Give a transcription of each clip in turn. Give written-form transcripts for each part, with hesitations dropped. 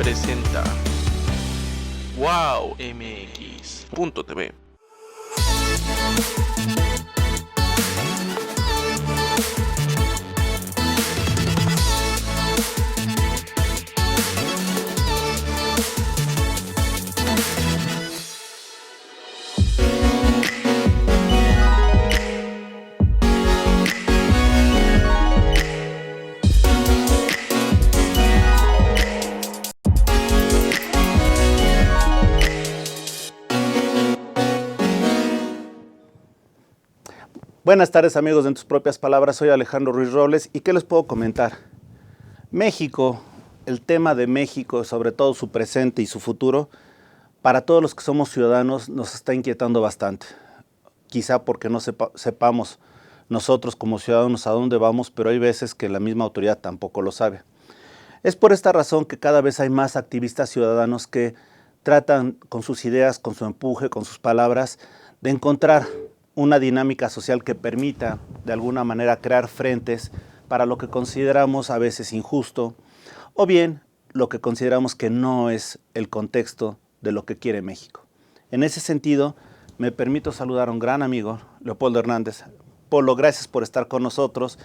presenta wowmx.tv. Buenas tardes, amigos de En Tus Propias Palabras. Soy Alejandro Ruiz Robles y ¿qué les puedo comentar? México, el tema de México, sobre todo su presente y su futuro, para todos los que somos ciudadanos nos está inquietando bastante. Quizá porque no sepamos nosotros como ciudadanos a dónde vamos, pero hay veces que la misma autoridad tampoco lo sabe. Es por esta razón que cada vez hay más activistas ciudadanos que tratan con sus ideas, con su empuje, con sus palabras, de encontrar una dinámica social que permita de alguna manera crear frentes para lo que consideramos a veces injusto o bien lo que consideramos que no es el contexto de lo que quiere México. En ese sentido, me permito saludar a un gran amigo, Leopoldo Hernández. Polo, gracias por estar con nosotros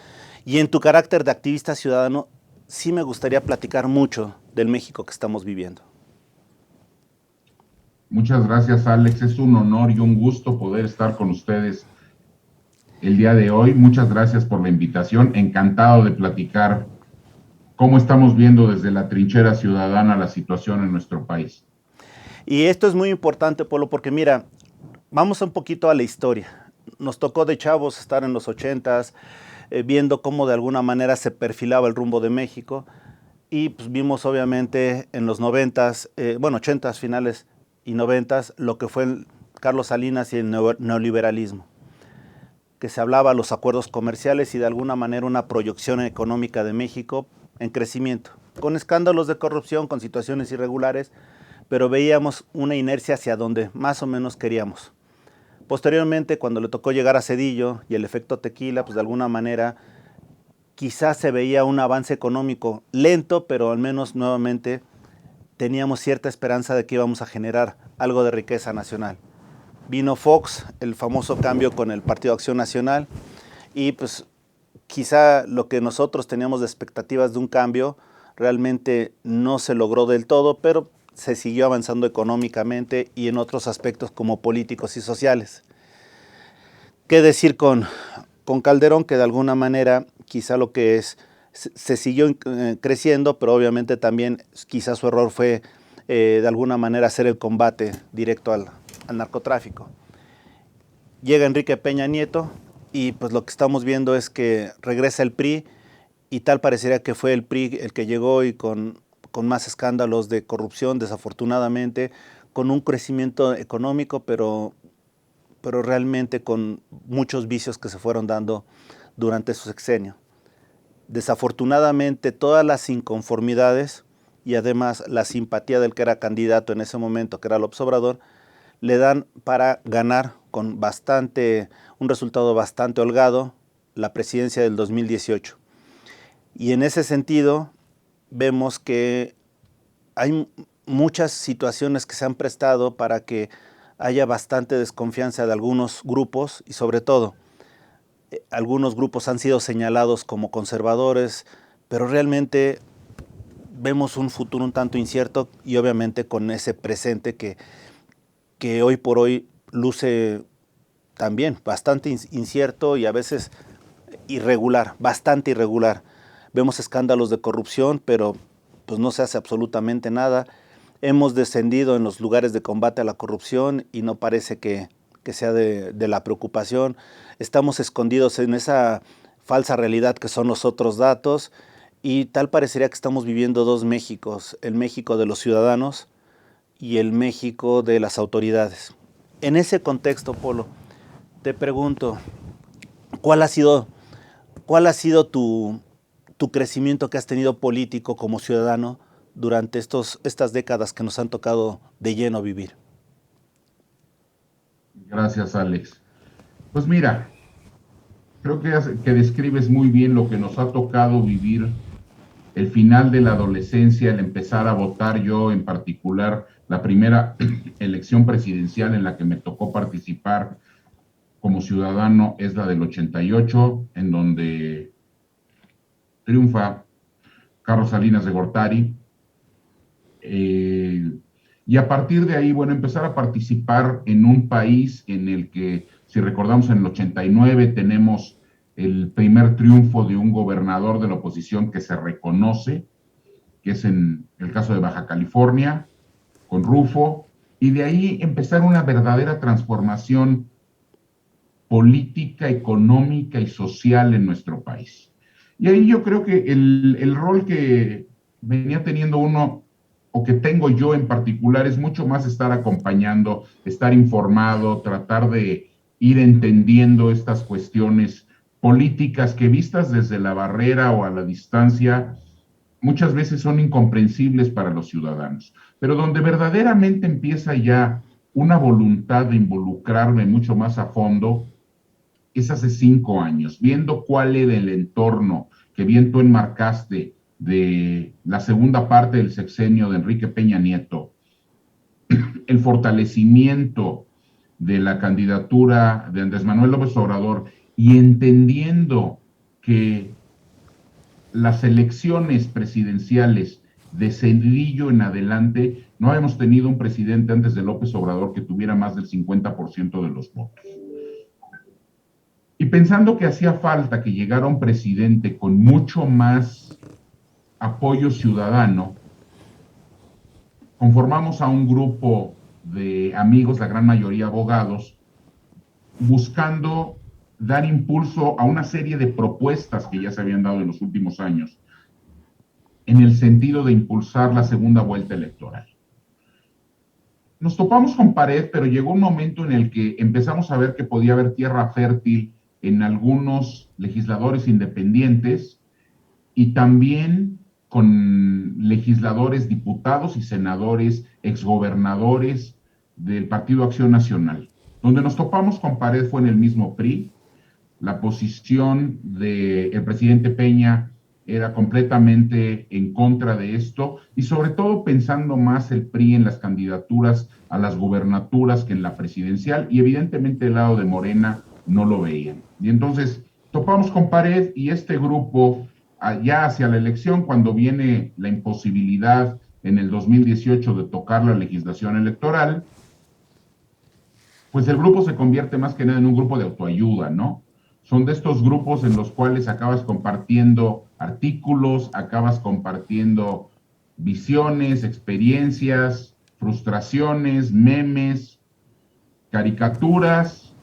y en tu carácter de activista ciudadano, sí me gustaría platicar mucho del México que estamos viviendo. Muchas gracias, Alex. Es un honor y un gusto poder estar con ustedes el día de hoy. Muchas gracias por la invitación. Encantado de platicar cómo estamos viendo desde la trinchera ciudadana la situación en nuestro país. Y esto es muy importante, Polo, porque mira, vamos un poquito a la historia. Nos tocó de chavos estar en los 80s, viendo cómo de alguna manera se perfilaba el rumbo de México. Y pues vimos obviamente en los 90s, 80s finales y 90s, lo que fue Carlos Salinas y el neoliberalismo, que se hablaba de los acuerdos comerciales y de alguna manera una proyección económica de México en crecimiento, con escándalos de corrupción, con situaciones irregulares, pero veíamos una inercia hacia donde más o menos queríamos. Posteriormente, cuando le tocó llegar a Zedillo y el efecto tequila, pues de alguna manera quizás se veía un avance económico lento, pero al menos nuevamente teníamos cierta esperanza de que íbamos a generar algo de riqueza nacional. Vino Fox, el famoso cambio con el Partido Acción Nacional, y pues quizá lo que nosotros teníamos de expectativas de un cambio realmente no se logró del todo, pero se siguió avanzando económicamente y en otros aspectos como políticos y sociales. ¿Qué decir con Calderón? Que de alguna manera quizá lo que es se siguió creciendo, pero obviamente también quizás su error fue de alguna manera hacer el combate directo al narcotráfico. Llega Enrique Peña Nieto y pues lo que estamos viendo es que regresa el PRI y tal parecería que fue el PRI el que llegó y con más escándalos de corrupción, desafortunadamente, con un crecimiento económico, pero realmente con muchos vicios que se fueron dando durante su sexenio. Desafortunadamente, todas las inconformidades y además la simpatía del que era candidato en ese momento, que era López Obrador, le dan para ganar con un resultado bastante holgado la presidencia del 2018. Y en ese sentido, vemos que hay muchas situaciones que se han prestado para que haya bastante desconfianza de algunos grupos y sobre todo, algunos grupos han sido señalados como conservadores, pero realmente vemos un futuro un tanto incierto y obviamente con ese presente que hoy por hoy luce también bastante incierto y a veces irregular, bastante irregular. Vemos escándalos de corrupción, pero pues no se hace absolutamente nada. Hemos descendido en los lugares de combate a la corrupción y no parece que sea de la preocupación. Estamos escondidos en esa falsa realidad que son los otros datos y tal parecería que estamos viviendo dos Méxicos, el México de los ciudadanos y el México de las autoridades. En ese contexto, Polo, te pregunto, ¿cuál ha sido tu crecimiento que has tenido político como ciudadano durante estas décadas que nos han tocado de lleno vivir? Gracias, Alex. Pues mira, creo que describes muy bien lo que nos ha tocado vivir el final de la adolescencia, el empezar a votar yo en particular, la primera elección presidencial en la que me tocó participar como ciudadano es la del 88, en donde triunfa Carlos Salinas de Gortari. Y a partir de ahí, bueno, empezar a participar en un país en el que, si recordamos, en el 89 tenemos el primer triunfo de un gobernador de la oposición que se reconoce, que es en el caso de Baja California, con Rufo, y de ahí empezar una verdadera transformación política, económica y social en nuestro país. Y ahí yo creo que el rol que venía teniendo uno, o que tengo yo en particular, es mucho más estar acompañando, estar informado, tratar de ir entendiendo estas cuestiones políticas que, vistas desde la barrera o a la distancia, muchas veces son incomprensibles para los ciudadanos. Pero donde verdaderamente empieza ya una voluntad de involucrarme mucho más a fondo es hace 5 años, viendo cuál era el entorno que bien tú enmarcaste de la segunda parte del sexenio de Enrique Peña Nieto, el fortalecimiento de la candidatura de Andrés Manuel López Obrador, y entendiendo que las elecciones presidenciales de Cedillo en adelante, no habíamos tenido un presidente antes de López Obrador que tuviera más del 50% de los votos. Y pensando que hacía falta que llegara un presidente con mucho más apoyo ciudadano, conformamos a un grupo de amigos, la gran mayoría abogados, buscando dar impulso a una serie de propuestas que ya se habían dado en los últimos años, en el sentido de impulsar la segunda vuelta electoral. Nos topamos con pared, pero llegó un momento en el que empezamos a ver que podía haber tierra fértil en algunos legisladores independientes y también con legisladores, diputados y senadores, exgobernadores del Partido Acción Nacional. Donde nos topamos con pared fue en el mismo PRI. La posición del presidente Peña era completamente en contra de esto, y sobre todo pensando más el PRI en las candidaturas a las gubernaturas que en la presidencial, y evidentemente el lado de Morena no lo veían. Y entonces topamos con pared, y este grupo, ya hacia la elección, cuando viene la imposibilidad en el 2018 de tocar la legislación electoral, pues el grupo se convierte más que nada en un grupo de autoayuda, ¿no? Son de estos grupos en los cuales acabas compartiendo artículos, acabas compartiendo visiones, experiencias, frustraciones, memes, caricaturas.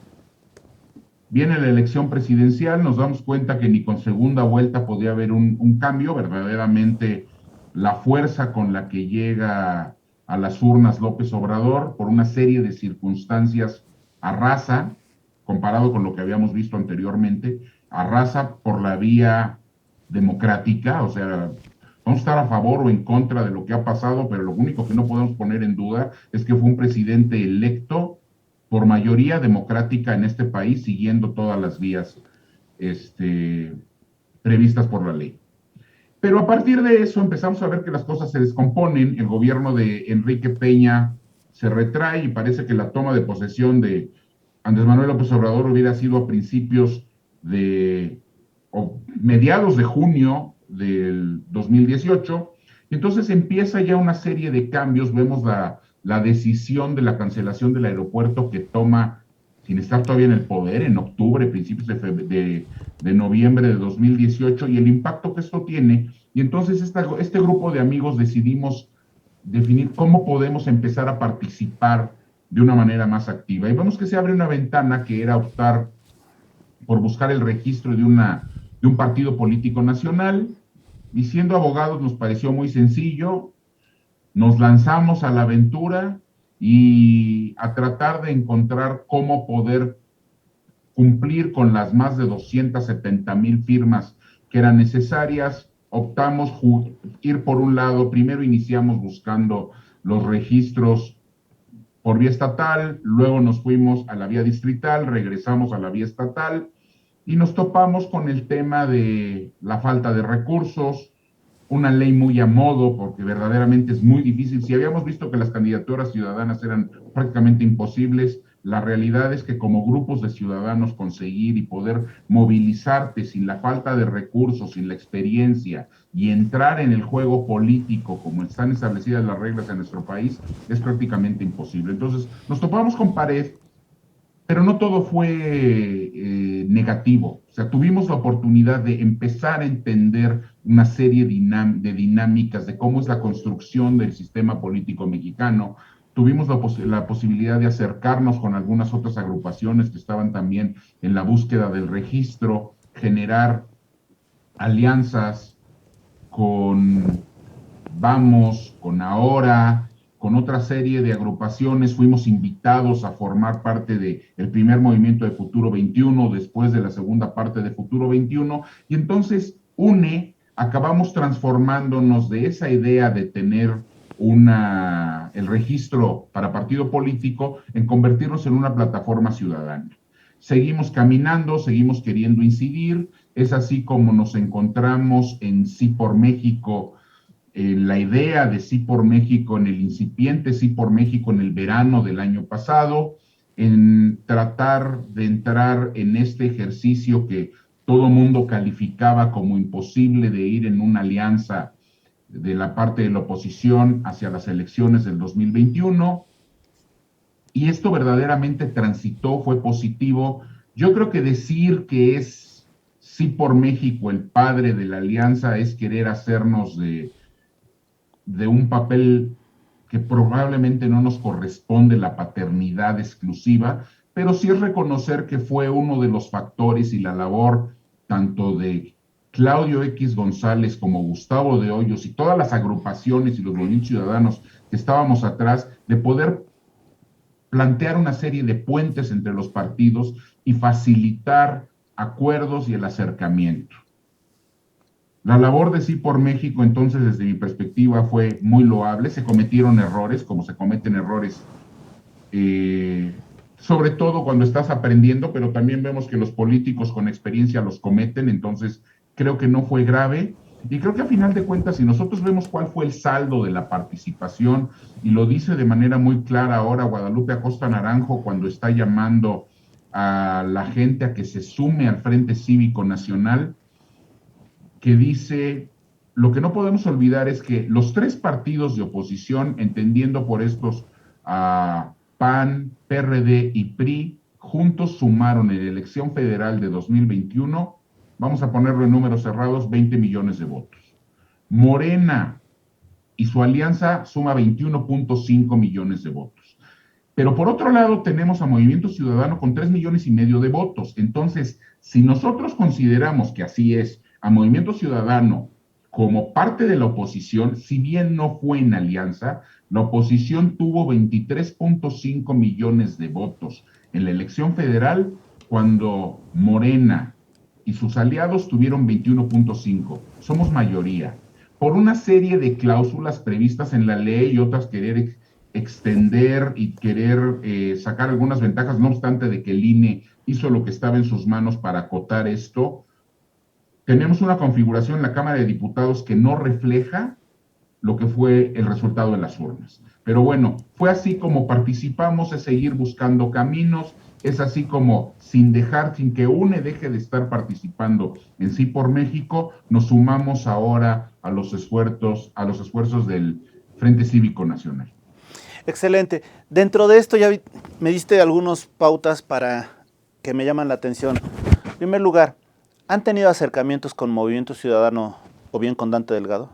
Viene la elección presidencial, nos damos cuenta que ni con segunda vuelta podía haber un cambio. Verdaderamente la fuerza con la que llega a las urnas López Obrador, por una serie de circunstancias, arrasa, comparado con lo que habíamos visto anteriormente, arrasa por la vía democrática. O sea, vamos a estar a favor o en contra de lo que ha pasado, pero lo único que no podemos poner en duda es que fue un presidente electo por mayoría democrática en este país, siguiendo todas las vías previstas por la ley. Pero a partir de eso empezamos a ver que las cosas se descomponen. El gobierno de Enrique Peña se retrae y parece que la toma de posesión de Andrés Manuel López Obrador hubiera sido a principios o mediados de junio del 2018. Y entonces empieza ya una serie de cambios. Vemos la decisión de la cancelación del aeropuerto que toma, sin estar todavía en el poder, en octubre, principios de noviembre de 2018, y el impacto que esto tiene. Y entonces este grupo de amigos decidimos definir cómo podemos empezar a participar de una manera más activa. Y vemos que se abre una ventana que era optar por buscar el registro de un partido político nacional, y siendo abogados nos pareció muy sencillo. Nos lanzamos a la aventura y a tratar de encontrar cómo poder cumplir con las más de 270,000 firmas que eran necesarias. Optamos ir por un lado. Primero iniciamos buscando los registros por vía estatal, luego nos fuimos a la vía distrital, regresamos a la vía estatal y nos topamos con el tema de la falta de recursos, una ley muy a modo, porque verdaderamente es muy difícil. Si habíamos visto que las candidaturas ciudadanas eran prácticamente imposibles, la realidad es que como grupos de ciudadanos conseguir y poder movilizarte sin la falta de recursos, sin la experiencia y entrar en el juego político como están establecidas las reglas en nuestro país es prácticamente imposible. Entonces nos topamos con pared, pero no todo fue negativo. O sea, tuvimos la oportunidad de empezar a entender una serie de dinámicas de cómo es la construcción del sistema político mexicano. Tuvimos la posibilidad de acercarnos con algunas otras agrupaciones que estaban también en la búsqueda del registro, generar alianzas con Vamos, con Ahora, con otra serie de agrupaciones. Fuimos invitados a formar parte del primer movimiento de Futuro 21, después de la segunda parte de Futuro 21, y entonces acabamos transformándonos de esa idea de tener el registro para partido político en convertirnos en una plataforma ciudadana. Seguimos caminando, seguimos queriendo incidir, es así como nos encontramos en Sí por México, la idea de Sí por México, en el incipiente Sí por México en el verano del año pasado, en tratar de entrar en este ejercicio que todo mundo calificaba como imposible de ir en una alianza de la parte de la oposición hacia las elecciones del 2021, y esto verdaderamente transitó, fue positivo. Yo creo que decir que es Sí por México el padre de la alianza es querer hacernos de un papel que probablemente no nos corresponde la paternidad exclusiva, pero sí es reconocer que fue uno de los factores y la labor tanto de Claudio X González como Gustavo de Hoyos y todas las agrupaciones y los movimientos ciudadanos que estábamos atrás, de poder plantear una serie de puentes entre los partidos y facilitar acuerdos y el acercamiento. La labor de Sí por México, entonces, desde mi perspectiva, fue muy loable. Se cometieron errores, como se cometen errores, sobre todo cuando estás aprendiendo, pero también vemos que los políticos con experiencia los cometen, entonces creo que no fue grave. Y creo que a final de cuentas, si nosotros vemos cuál fue el saldo de la participación, y lo dice de manera muy clara ahora Guadalupe Acosta Naranjo cuando está llamando a la gente a que se sume al Frente Cívico Nacional, que dice, lo que no podemos olvidar es que los tres partidos de oposición, entendiendo por estos a PAN, PRD y PRI, juntos sumaron en la elección federal de 2021, vamos a ponerlo en números cerrados, 20 millones de votos. Morena y su alianza suma 21.5 millones de votos. Pero por otro lado tenemos a Movimiento Ciudadano con 3 millones y medio de votos. Entonces, si nosotros consideramos que así es, a Movimiento Ciudadano como parte de la oposición, si bien no fue en alianza, la oposición tuvo 23.5 millones de votos en la elección federal, cuando Morena y sus aliados tuvieron 21.5. Somos mayoría. Por una serie de cláusulas previstas en la ley y otras querer extender y querer sacar algunas ventajas, no obstante de que el INE hizo lo que estaba en sus manos para acotar esto, tenemos una configuración en la Cámara de Diputados que no refleja lo que fue el resultado de las urnas. Pero bueno, fue así como participamos, es seguir buscando caminos, es así como sin que UNE deje de estar participando en Sí por México, nos sumamos ahora a los esfuerzos del Frente Cívico Nacional. Excelente. Dentro de esto ya me diste algunas pautas para que me llaman la atención. En primer lugar, ¿han tenido acercamientos con Movimiento Ciudadano o bien con Dante Delgado?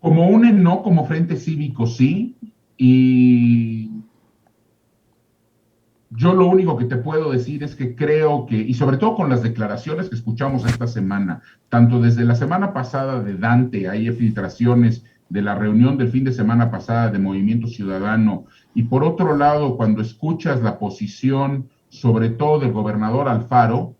Como UNE no, como Frente Cívico sí, y yo lo único que te puedo decir es que creo que, y sobre todo con las declaraciones que escuchamos esta semana, tanto desde la semana pasada de Dante, hay filtraciones de la reunión del fin de semana pasada de Movimiento Ciudadano, y por otro lado, cuando escuchas la posición, sobre todo del gobernador Alfaro,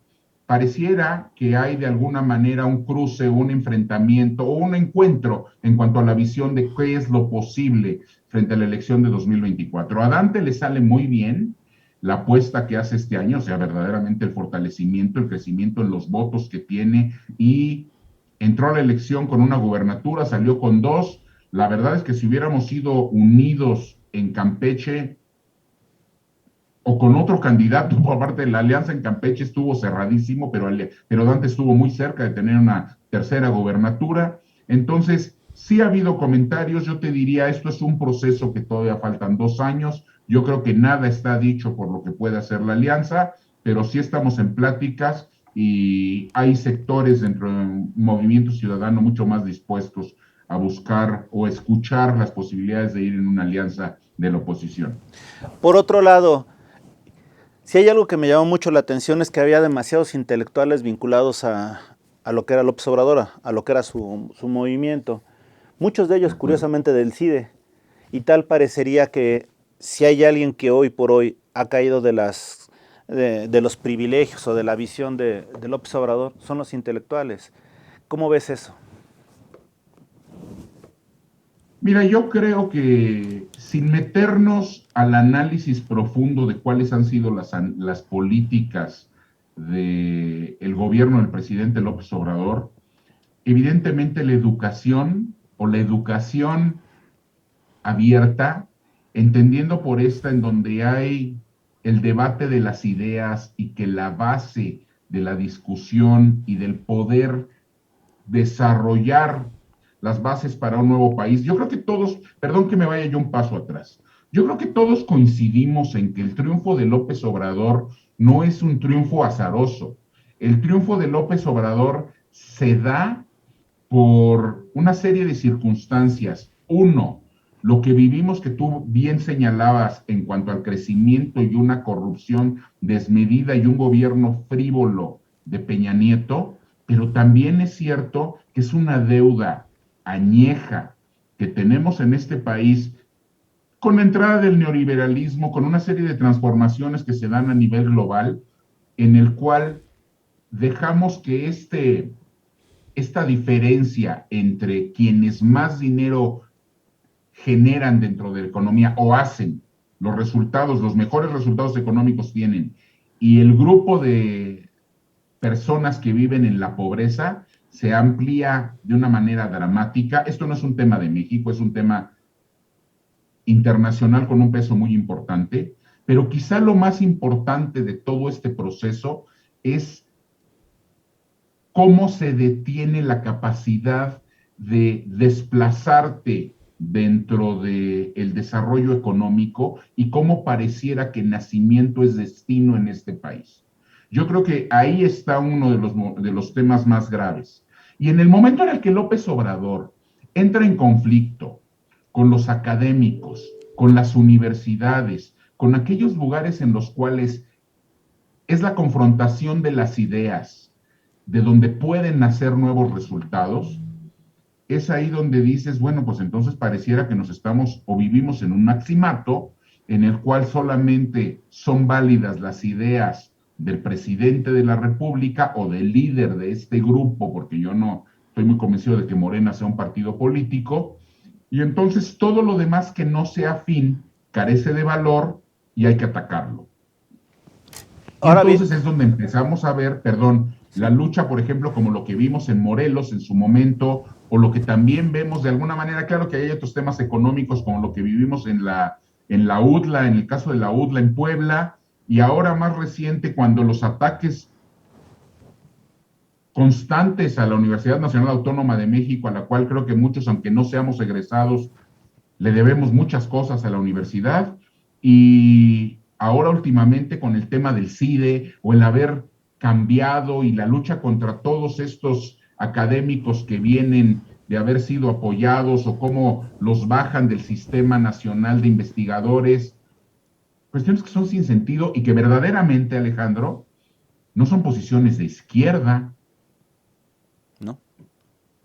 pareciera que hay de alguna manera un cruce, un enfrentamiento o un encuentro en cuanto a la visión de qué es lo posible frente a la elección de 2024. A Dante le sale muy bien la apuesta que hace este año, o sea, verdaderamente el fortalecimiento, el crecimiento en los votos que tiene, y entró a la elección con una gubernatura, salió con dos. La verdad es que si hubiéramos sido unidos en Campeche o con otro candidato, por parte de la alianza en Campeche estuvo cerradísimo, pero Dante estuvo muy cerca de tener una tercera gubernatura. Entonces, sí ha habido comentarios, yo te diría, esto es un proceso que todavía faltan 2 años, yo creo que nada está dicho por lo que puede hacer la alianza, pero sí estamos en pláticas y hay sectores dentro del movimiento ciudadano mucho más dispuestos a buscar o escuchar las posibilidades de ir en una alianza de la oposición. Por otro lado, si hay algo que me llamó mucho la atención es que había demasiados intelectuales vinculados a lo que era López Obrador, a lo que era su movimiento. Muchos de ellos, curiosamente, del CIDE. Y tal parecería que si hay alguien que hoy por hoy ha caído de los privilegios o de la visión de López Obrador, son los intelectuales. ¿Cómo ves eso? Mira, yo creo que sin meternos al análisis profundo de cuáles han sido las políticas del gobierno del presidente López Obrador, evidentemente la educación o la educación abierta, entendiendo por esta en donde hay el debate de las ideas y que la base de la discusión y del poder desarrollar las bases para un nuevo país. Yo creo que todos, perdón que me vaya yo un paso atrás, yo creo que todos coincidimos en que el triunfo de López Obrador no es un triunfo azaroso. El triunfo de López Obrador se da por una serie de circunstancias. Uno, lo que vivimos que tú bien señalabas en cuanto al crecimiento y una corrupción desmedida y un gobierno frívolo de Peña Nieto, pero también es cierto que es una deuda añeja que tenemos en este país con la entrada del neoliberalismo, con una serie de transformaciones que se dan a nivel global, en el cual dejamos que esta diferencia entre quienes más dinero generan dentro de la economía o hacen los resultados, los mejores resultados económicos tienen, y el grupo de personas que viven en la pobreza se amplía de una manera dramática. Esto no es un tema de México, es un tema internacional con un peso muy importante, pero quizá lo más importante de todo este proceso es cómo se detiene la capacidad de desplazarte dentro del desarrollo económico y cómo pareciera que nacimiento es destino en este país. Yo creo que ahí está uno de los temas más graves. Y en el momento en el que López Obrador entra en conflicto con los académicos, con las universidades, con aquellos lugares en los cuales es la confrontación de las ideas, de donde pueden nacer nuevos resultados, es ahí donde dices, bueno, pues entonces pareciera que nos estamos o vivimos en un maximato en el cual solamente son válidas las ideas del presidente de la República o del líder de este grupo, porque yo no estoy muy convencido de que Morena sea un partido político, y entonces todo lo demás que no sea afín carece de valor y hay que atacarlo. Y Ahora bien, entonces es donde empezamos a ver, perdón, la lucha, por ejemplo, como lo que vimos en Morelos en su momento, o lo que también vemos de alguna manera, claro que hay otros temas económicos, como lo que vivimos en la UDLA, en el caso de la UDLA en Puebla, y ahora más reciente, cuando los ataques constantes a la Universidad Nacional Autónoma de México, a la cual creo que muchos, aunque no seamos egresados, le debemos muchas cosas a la universidad, y ahora últimamente con el tema del CIDE, o el haber cambiado y la lucha contra todos estos académicos que vienen de haber sido apoyados o cómo los bajan del Sistema Nacional de Investigadores, cuestiones que son sin sentido y que verdaderamente, Alejandro, no son posiciones de izquierda. no,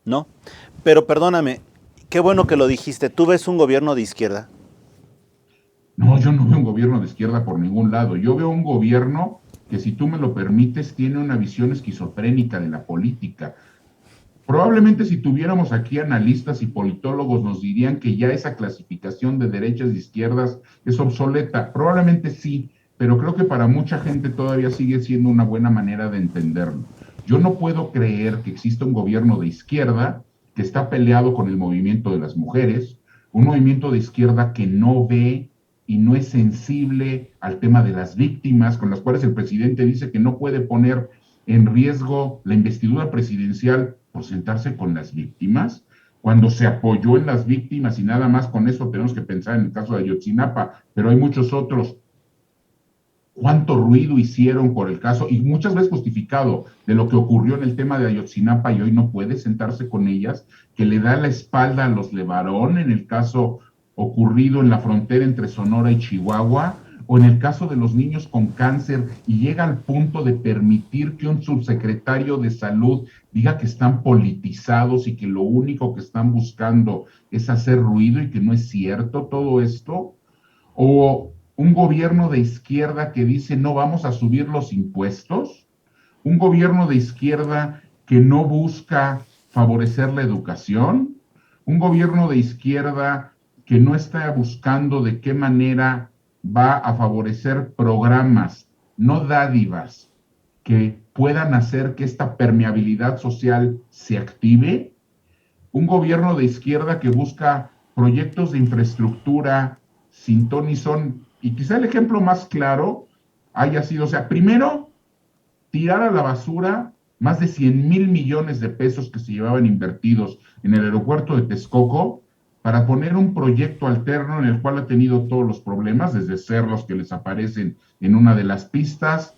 no. Pero perdóname, qué bueno que lo dijiste. ¿Tú ves un gobierno de izquierda? No, yo no veo un gobierno de izquierda por ningún lado. Yo veo un gobierno que, si tú me lo permites, tiene una visión esquizofrénica de la política. Probablemente si tuviéramos aquí analistas y politólogos nos dirían que ya esa clasificación de derechas y izquierdas es obsoleta. Probablemente sí, pero creo que para mucha gente todavía sigue siendo una buena manera de entenderlo. Yo no puedo creer que exista un gobierno de izquierda que está peleado con el movimiento de las mujeres, un movimiento de izquierda que no ve y no es sensible al tema de las víctimas, con las cuales el presidente dice que no puede poner en riesgo la investidura presidencial por sentarse con las víctimas, cuando se apoyó en las víctimas y nada más con eso tenemos que pensar en el caso de Ayotzinapa, pero hay muchos otros. Cuánto ruido hicieron por el caso, y muchas veces justificado, de lo que ocurrió en el tema de Ayotzinapa, y hoy no puede sentarse con ellas, que le da la espalda a los Levarón en el caso ocurrido en la frontera entre Sonora y Chihuahua, o en el caso de los niños con cáncer, y llega al punto de permitir que un subsecretario de salud diga que están politizados y que lo único que están buscando es hacer ruido y que no es cierto todo esto, o un gobierno de izquierda que dice no vamos a subir los impuestos, un gobierno de izquierda que no busca favorecer la educación, un gobierno de izquierda que no está buscando de qué manera va a favorecer programas, no dádivas, que puedan hacer que esta permeabilidad social se active, un gobierno de izquierda que busca proyectos de infraestructura sin ton ni son, y quizá el ejemplo más claro haya sido, o sea, primero, tirar a la basura más de 100,000 millones de pesos que se llevaban invertidos en el aeropuerto de Texcoco para poner un proyecto alterno en el cual ha tenido todos los problemas, desde cerros que les aparecen en una de las pistas,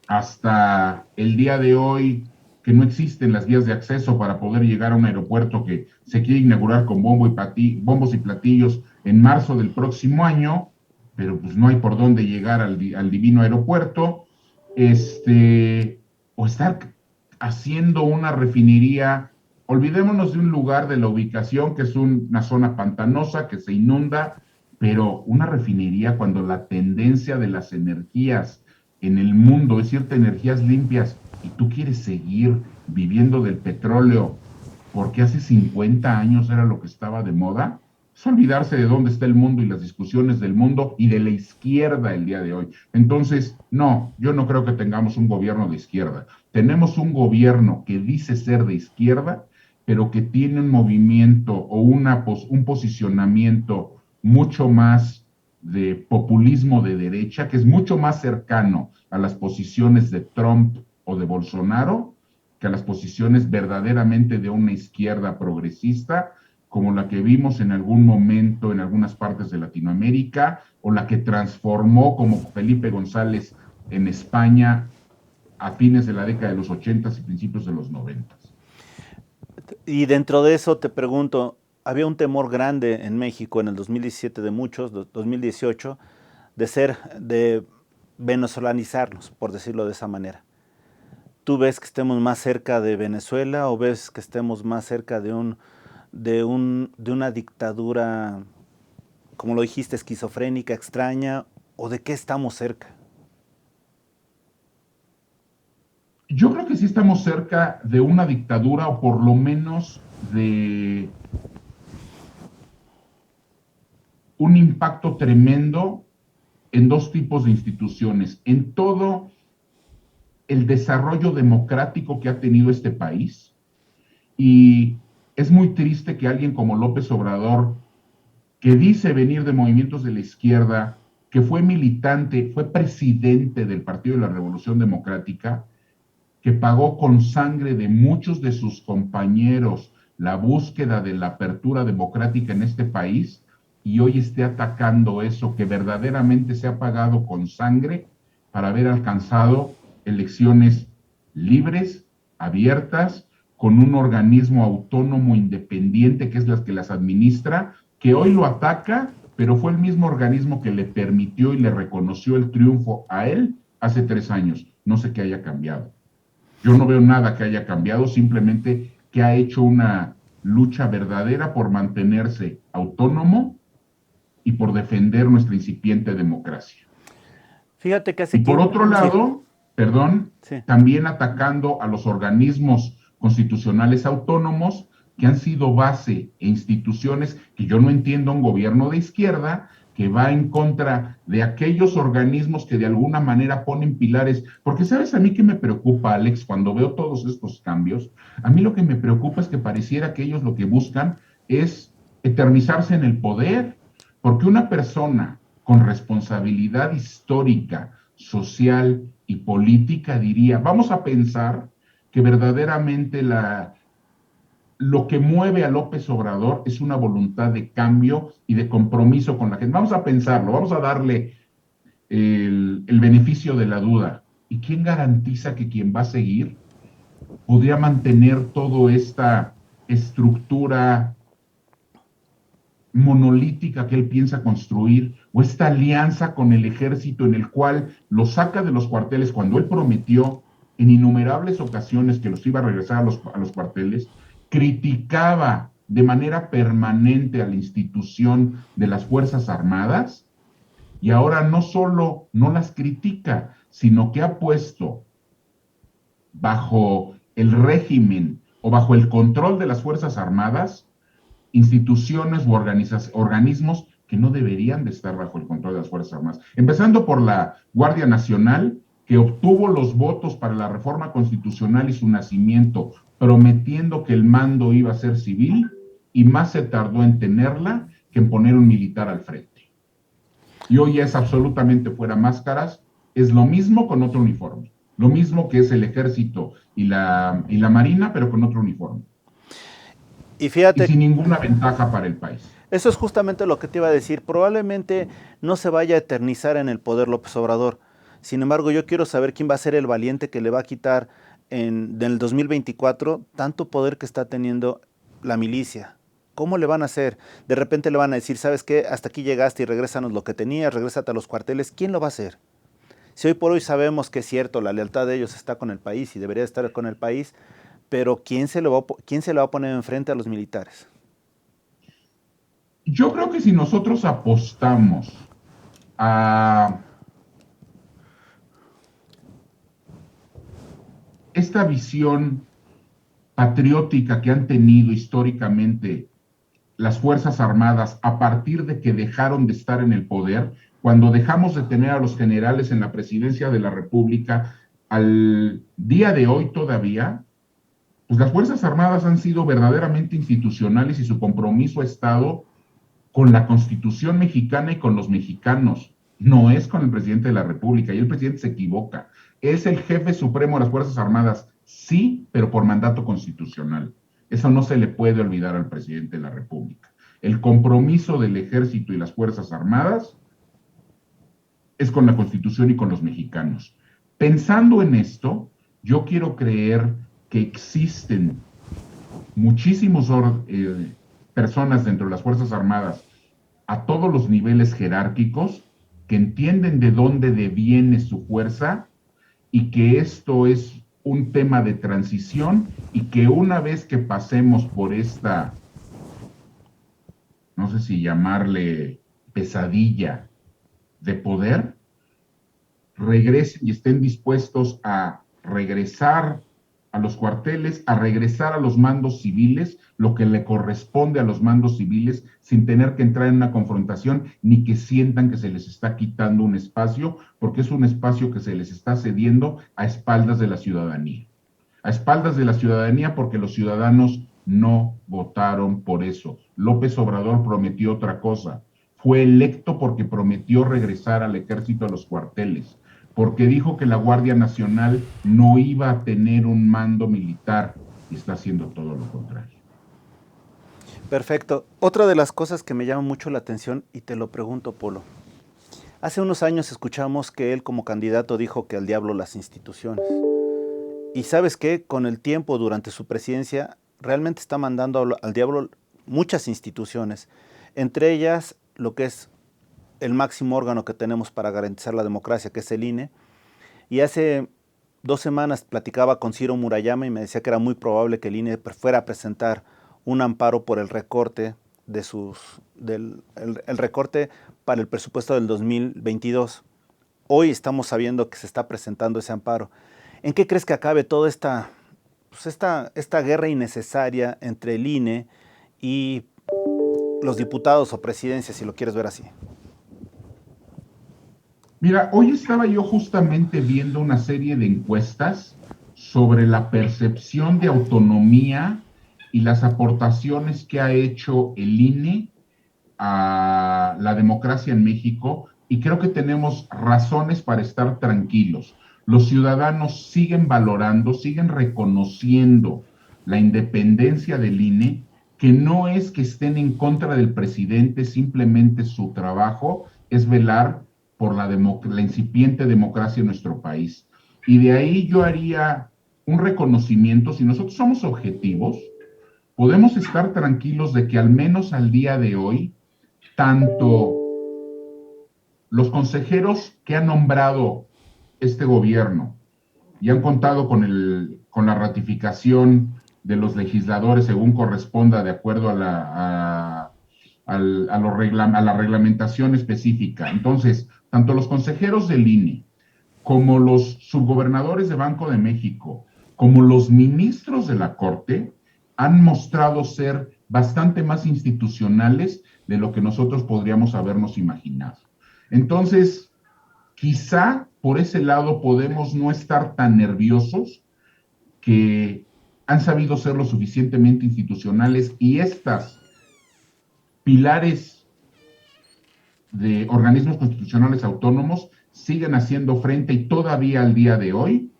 hasta el día de hoy que no existen las vías de acceso para poder llegar a un aeropuerto que se quiere inaugurar con bombos y platillos en marzo del próximo año, pero pues no hay por dónde llegar al divino aeropuerto, o estar haciendo una refinería. Olvidémonos de un lugar de la ubicación que es una zona pantanosa que se inunda, pero una refinería cuando la tendencia de las energías en el mundo es cierta energías limpias y tú quieres seguir viviendo del petróleo porque hace 50 años era lo que estaba de moda, es olvidarse de dónde está el mundo y las discusiones del mundo y de la izquierda el día de hoy. Entonces, no, yo no creo que tengamos un gobierno de izquierda. Tenemos un gobierno que dice ser de izquierda, pero que tiene un movimiento o un posicionamiento mucho más de populismo de derecha, que es mucho más cercano a las posiciones de Trump o de Bolsonaro que a las posiciones verdaderamente de una izquierda progresista, como la que vimos en algún momento en algunas partes de Latinoamérica, o la que transformó como Felipe González en España a fines de la década de los 80 y principios de los 90. Y dentro de eso te pregunto, había un temor grande en México en el 2017 de muchos, 2018, de venezolanizarnos, por decirlo de esa manera. ¿Tú ves que estemos más cerca de Venezuela o ves que estemos más cerca de una dictadura, como lo dijiste, esquizofrénica, extraña, o de qué estamos cerca? Yo creo que sí estamos cerca de una dictadura o por lo menos de un impacto tremendo en dos tipos de instituciones, en todo el desarrollo democrático que ha tenido este país. Y es muy triste que alguien como López Obrador, que dice venir de movimientos de la izquierda, que fue militante, fue presidente del Partido de la Revolución Democrática, que pagó con sangre de muchos de sus compañeros la búsqueda de la apertura democrática en este país, y hoy esté atacando eso que verdaderamente se ha pagado con sangre para haber alcanzado elecciones libres, abiertas, con un organismo autónomo independiente que es la que las administra, que hoy lo ataca, pero fue el mismo organismo que le permitió y le reconoció el triunfo a él hace 3 años. No sé qué haya cambiado. Yo no veo nada que haya cambiado, simplemente que ha hecho una lucha verdadera por mantenerse autónomo y por defender nuestra incipiente democracia. Fíjate que y por otro lado, también atacando a los organismos constitucionales autónomos que han sido base e instituciones que yo no entiendo un gobierno de izquierda que va en contra de aquellos organismos que de alguna manera ponen pilares. Porque ¿sabes a mí qué me preocupa, Alex, cuando veo todos estos cambios? A mí lo que me preocupa es que pareciera que ellos lo que buscan es eternizarse en el poder, porque una persona con responsabilidad histórica, social y política diría, vamos a pensar que verdaderamente lo que mueve a López Obrador es una voluntad de cambio y de compromiso con la gente. Vamos a pensarlo, vamos a darle el beneficio de la duda. ¿Y quién garantiza que quien va a seguir podría mantener toda esta estructura monolítica que él piensa construir, o esta alianza con el ejército en el cual lo saca de los cuarteles cuando él prometió en innumerables ocasiones que los iba a regresar a los cuarteles, criticaba de manera permanente a la institución de las Fuerzas Armadas, y ahora no solo no las critica, sino que ha puesto bajo el régimen o bajo el control de las Fuerzas Armadas instituciones u organismos que no deberían de estar bajo el control de las Fuerzas Armadas. Empezando por la Guardia Nacional, que obtuvo los votos para la reforma constitucional y su nacimiento, prometiendo que el mando iba a ser civil, y más se tardó en tenerla que en poner un militar al frente. Y hoy es absolutamente fuera máscaras, es lo mismo con otro uniforme, lo mismo que es el Ejército y la Marina, pero con otro uniforme. Y fíjate, y sin ninguna ventaja para el país. Eso es justamente lo que te iba a decir. Probablemente no se vaya a eternizar en el poder López Obrador. Sin embargo, yo quiero saber quién va a ser el valiente que le va a quitar en el 2024 tanto poder que está teniendo la milicia. ¿Cómo le van a hacer? De repente le van a decir, ¿sabes qué? Hasta aquí llegaste y regrésanos lo que tenías, regrésate a los cuarteles. ¿Quién lo va a hacer? Si hoy por hoy sabemos que es cierto, la lealtad de ellos está con el país y debería estar con el país, pero ¿quién se le va a poner enfrente a los militares? Yo creo que si nosotros apostamos a esta visión patriótica que han tenido históricamente las Fuerzas Armadas a partir de que dejaron de estar en el poder, cuando dejamos de tener a los generales en la presidencia de la República, al día de hoy todavía, pues las Fuerzas Armadas han sido verdaderamente institucionales y su compromiso ha estado con la Constitución mexicana y con los mexicanos. No es con el presidente de la República, y el presidente se equivoca. Es el jefe supremo de las Fuerzas Armadas, sí, pero por mandato constitucional. Eso no se le puede olvidar al presidente de la República. El compromiso del Ejército y las Fuerzas Armadas es con la Constitución y con los mexicanos. Pensando en esto, yo quiero creer que existen muchísimas personas dentro de las Fuerzas Armadas a todos los niveles jerárquicos que entienden de dónde deviene su fuerza y que esto es un tema de transición y que una vez que pasemos por esta, no sé si llamarle pesadilla de poder, regresen y estén dispuestos a regresar a los cuarteles, a regresar a los mandos civiles, lo que le corresponde a los mandos civiles, sin tener que entrar en una confrontación, ni que sientan que se les está quitando un espacio, porque es un espacio que se les está cediendo a espaldas de la ciudadanía. A espaldas de la ciudadanía porque los ciudadanos no votaron por eso. López Obrador prometió otra cosa. Fue electo porque prometió regresar al ejército a los cuarteles, porque dijo que la Guardia Nacional no iba a tener un mando militar, y está haciendo todo lo contrario. Perfecto. Otra de las cosas que me llama mucho la atención, y te lo pregunto, Polo. Hace unos años escuchamos que él como candidato dijo que al diablo las instituciones. Y ¿sabes qué? Con el tiempo, durante su presidencia, realmente está mandando al diablo muchas instituciones. Entre ellas, lo que es el máximo órgano que tenemos para garantizar la democracia, que es el INE. Y hace 2 semanas platicaba con Ciro Murayama y me decía que era muy probable que el INE fuera a presentar un amparo por el recorte el recorte para el presupuesto del 2022. Hoy estamos sabiendo que se está presentando ese amparo. ¿En qué crees que acabe toda esta guerra innecesaria entre el INE y los diputados o presidencia, si lo quieres ver así? Mira, hoy estaba yo justamente viendo una serie de encuestas sobre la percepción de autonomía y las aportaciones que ha hecho el INE a la democracia en México, y creo que tenemos razones para estar tranquilos. Los ciudadanos siguen valorando, siguen reconociendo la independencia del INE, que no es que estén en contra del presidente, simplemente su trabajo es velar por la incipiente democracia en nuestro país. Y de ahí yo haría un reconocimiento, si nosotros somos objetivos, podemos estar tranquilos de que al menos al día de hoy, tanto los consejeros que ha nombrado este gobierno y han contado con la ratificación de los legisladores según corresponda de acuerdo a la reglamentación específica. Entonces, tanto los consejeros del INE como los subgobernadores de Banco de México, como los ministros de la Corte, han mostrado ser bastante más institucionales de lo que nosotros podríamos habernos imaginado. Entonces, quizá por ese lado podemos no estar tan nerviosos, que han sabido ser lo suficientemente institucionales, y estas pilares de organismos constitucionales autónomos siguen haciendo frente, y todavía al día de hoy,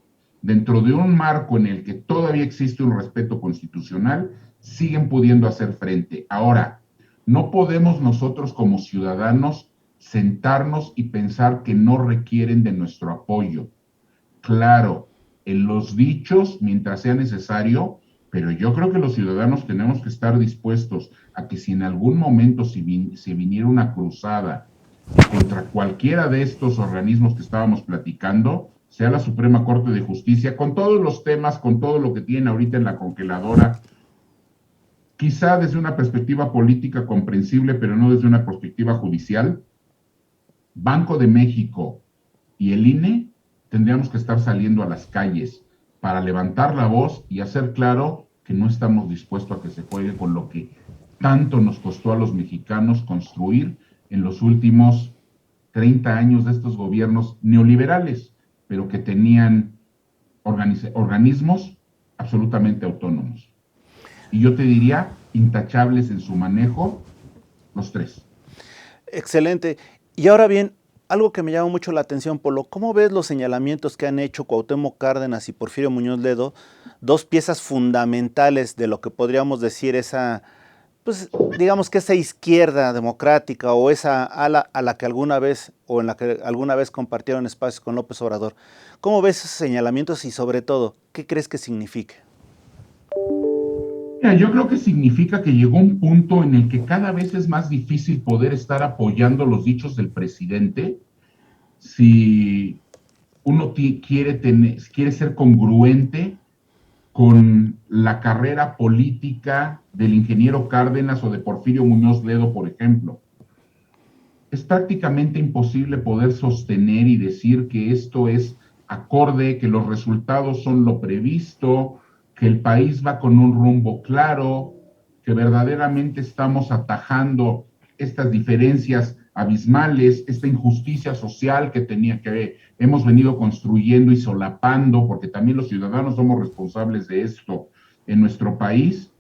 dentro de un marco en el que todavía existe un respeto constitucional, siguen pudiendo hacer frente. Ahora, no podemos nosotros como ciudadanos sentarnos y pensar que no requieren de nuestro apoyo. Claro, en los dichos, mientras sea necesario, pero yo creo que los ciudadanos tenemos que estar dispuestos a que si en algún momento se viniera una cruzada contra cualquiera de estos organismos que estábamos platicando, sea la Suprema Corte de Justicia, con todos los temas, con todo lo que tiene ahorita en la congeladora, quizá desde una perspectiva política comprensible, pero no desde una perspectiva judicial, Banco de México y el INE tendríamos que estar saliendo a las calles para levantar la voz y hacer claro que no estamos dispuestos a que se juegue con lo que tanto nos costó a los mexicanos construir en los últimos 30 años de estos gobiernos neoliberales, pero que tenían organismos absolutamente autónomos. Y yo te diría, intachables en su manejo, los tres. Excelente. Y ahora bien, algo que me llama mucho la atención, Polo, ¿cómo ves los señalamientos que han hecho Cuauhtémoc Cárdenas y Porfirio Muñoz Ledo, dos piezas fundamentales de lo que podríamos decir esa, pues digamos que esa izquierda democrática o esa ala a la que alguna vez o en la que alguna vez compartieron espacios con López Obrador? ¿Cómo ves esos señalamientos y sobre todo, qué crees que signifique? Mira, yo creo que significa que llegó un punto en el que cada vez es más difícil poder estar apoyando los dichos del presidente si uno quiere ser congruente con la carrera política del ingeniero Cárdenas o de Porfirio Muñoz Ledo, por ejemplo. Es prácticamente imposible poder sostener y decir que esto es acorde, que los resultados son lo previsto, que el país va con un rumbo claro, que verdaderamente estamos atajando estas diferencias abismales, esta injusticia social que hemos venido construyendo y solapando, porque también los ciudadanos somos responsables de esto en nuestro país,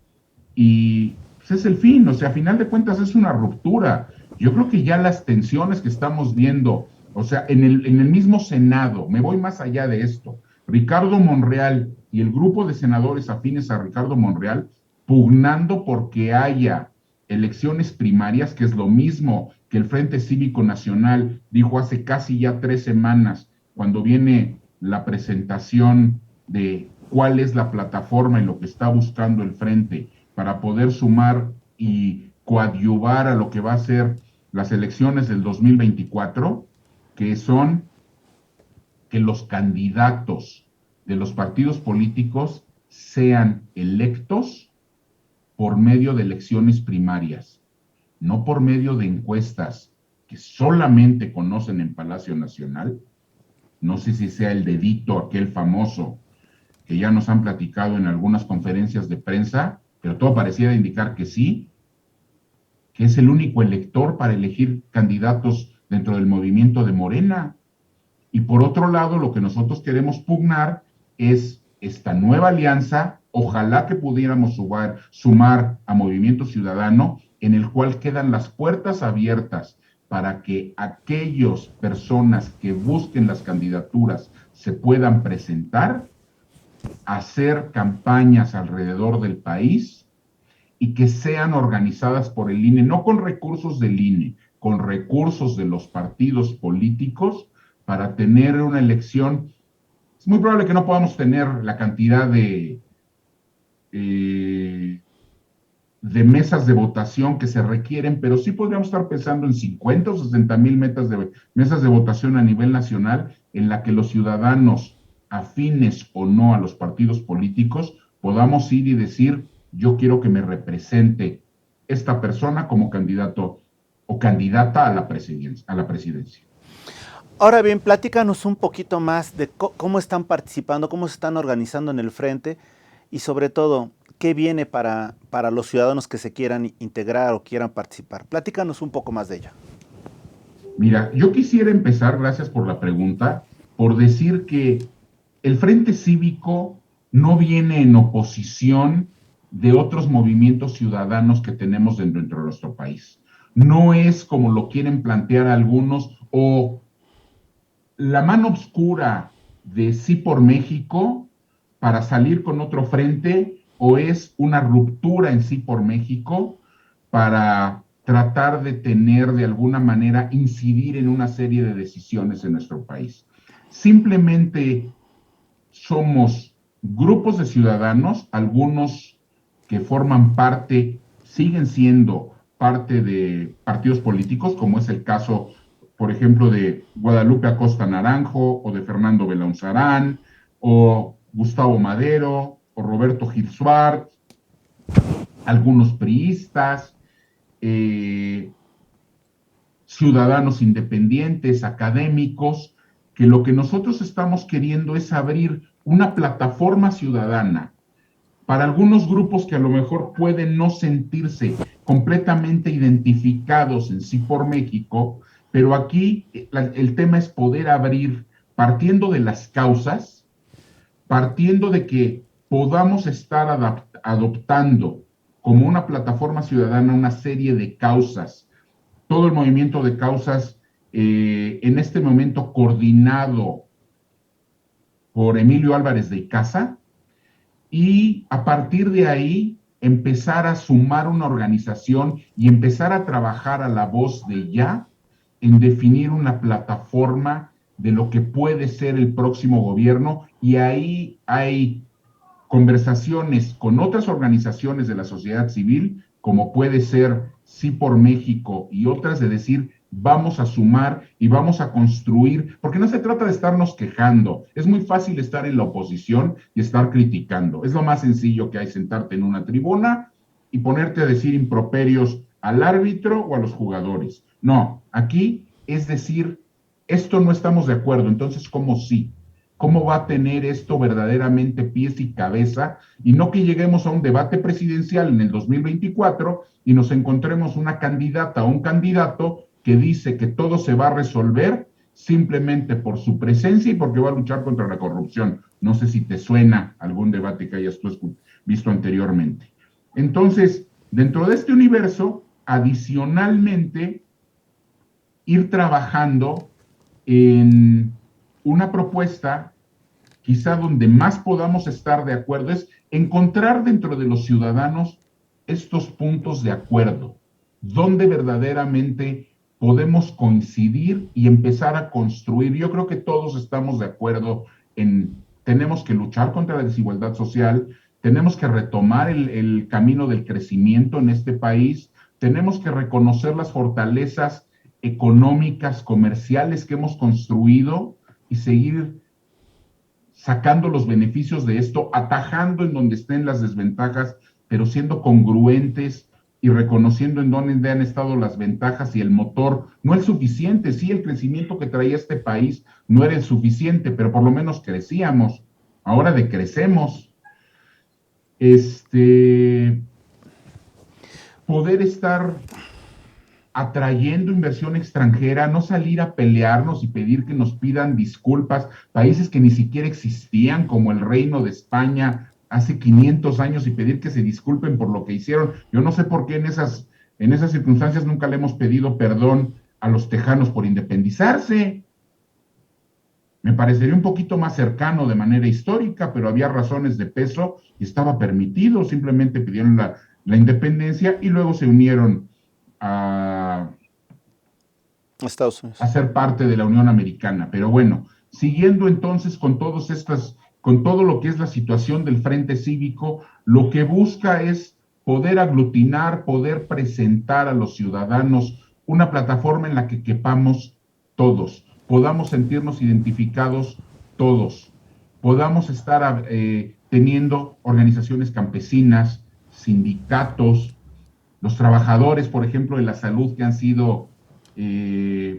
y pues es el fin, o sea, a final de cuentas es una ruptura. Yo creo que ya las tensiones que estamos viendo, o sea, en el mismo Senado, me voy más allá de esto, Ricardo Monreal y el grupo de senadores afines a Ricardo Monreal pugnando porque haya elecciones primarias, que es lo mismo que el Frente Cívico Nacional dijo hace casi ya 3 semanas, cuando viene la presentación de cuál es la plataforma y lo que está buscando el Frente para poder sumar y coadyuvar a lo que va a ser las elecciones del 2024, que son que los candidatos de los partidos políticos sean electos por medio de elecciones primarias, no por medio de encuestas que solamente conocen en Palacio Nacional. No sé si sea el dedito aquel famoso que ya nos han platicado en algunas conferencias de prensa, pero todo parecía indicar que sí, que es el único elector para elegir candidatos dentro del movimiento de Morena. Y por otro lado, lo que nosotros queremos pugnar es esta nueva alianza, ojalá que pudiéramos sumar a Movimiento Ciudadano, en el cual quedan las puertas abiertas para que aquellas personas que busquen las candidaturas se puedan presentar, hacer campañas alrededor del país y que sean organizadas por el INE, no con recursos del INE, con recursos de los partidos políticos para tener una elección. Es muy probable que no podamos tener la cantidad de mesas de votación que se requieren, pero sí podríamos estar pensando en 50 o 60 mil mesas de votación a nivel nacional en la que los ciudadanos, afines o no a los partidos políticos, podamos ir y decir, yo quiero que me represente esta persona como candidato o candidata a la presidencia. Ahora bien, platícanos un poquito más de cómo están participando, cómo se están organizando en el frente y sobre todo, qué viene para los ciudadanos que se quieran integrar o quieran participar. Platícanos un poco más de ello. Mira, yo quisiera empezar, gracias por la pregunta, por decir que el Frente Cívico no viene en oposición de otros movimientos ciudadanos que tenemos dentro de nuestro país. No es como lo quieren plantear algunos o la mano oscura de Sí por México para salir con otro frente o es una ruptura en Sí por México para tratar de tener de alguna manera, incidir en una serie de decisiones en nuestro país. Simplemente somos grupos de ciudadanos, algunos que forman parte, siguen siendo parte de partidos políticos, como es el caso, por ejemplo, de Guadalupe Acosta Naranjo, o de Fernando Belaunzarán, o Gustavo Madero, o Roberto Gil Suárez, algunos priistas, ciudadanos independientes, académicos, que lo que nosotros estamos queriendo es abrir una plataforma ciudadana para algunos grupos que a lo mejor pueden no sentirse completamente identificados en Sí por México, pero aquí el tema es poder abrir, partiendo de las causas, partiendo de que podamos estar adoptando como una plataforma ciudadana una serie de causas, todo el movimiento de causas en este momento coordinado por Emilio Álvarez de Icaza, y a partir de ahí empezar a sumar una organización y empezar a trabajar a la voz de ya en definir una plataforma de lo que puede ser el próximo gobierno, y ahí hay conversaciones con otras organizaciones de la sociedad civil, como puede ser Sí por México y otras, de decir, vamos a sumar y vamos a construir, porque no se trata de estarnos quejando. Es muy fácil estar en la oposición y estar criticando. Es lo más sencillo que hay, sentarte en una tribuna y ponerte a decir improperios al árbitro o a los jugadores. No, aquí es decir, esto no estamos de acuerdo, entonces, ¿cómo sí? ¿Cómo va a tener esto verdaderamente pies y cabeza? Y no que lleguemos a un debate presidencial en el 2024 y nos encontremos una candidata o un candidato que dice que todo se va a resolver simplemente por su presencia y porque va a luchar contra la corrupción. No sé si te suena algún debate que hayas tú visto anteriormente. Entonces, dentro de este universo, adicionalmente, ir trabajando en una propuesta, quizá donde más podamos estar de acuerdo, es encontrar dentro de los ciudadanos estos puntos de acuerdo, donde verdaderamente podemos coincidir y empezar a construir. Yo creo que todos estamos de acuerdo en tenemos que luchar contra la desigualdad social, tenemos que retomar el camino del crecimiento en este país, tenemos que reconocer las fortalezas económicas, comerciales que hemos construido y seguir sacando los beneficios de esto, atajando en donde estén las desventajas, pero siendo congruentes y reconociendo en dónde han estado las ventajas y el motor no es suficiente. Sí, el crecimiento que traía este país no era el suficiente, pero por lo menos crecíamos. Ahora decrecemos. Poder estar atrayendo inversión extranjera, no salir a pelearnos y pedir que nos pidan disculpas, países que ni siquiera existían, como el Reino de España hace 500 años, y pedir que se disculpen por lo que hicieron. Yo no sé por qué en esas circunstancias nunca le hemos pedido perdón a los tejanos por independizarse. Me parecería un poquito más cercano de manera histórica, pero había razones de peso y estaba permitido. Simplemente pidieron la independencia y luego se unieron a Estados Unidos. a ser parte de la Unión Americana. Pero bueno, siguiendo entonces con todo lo que es la situación del Frente Cívico, lo que busca es poder aglutinar, poder presentar a los ciudadanos una plataforma en la que quepamos todos, podamos sentirnos identificados todos, podamos estar teniendo organizaciones campesinas, sindicatos, los trabajadores, por ejemplo, de la salud, que han sido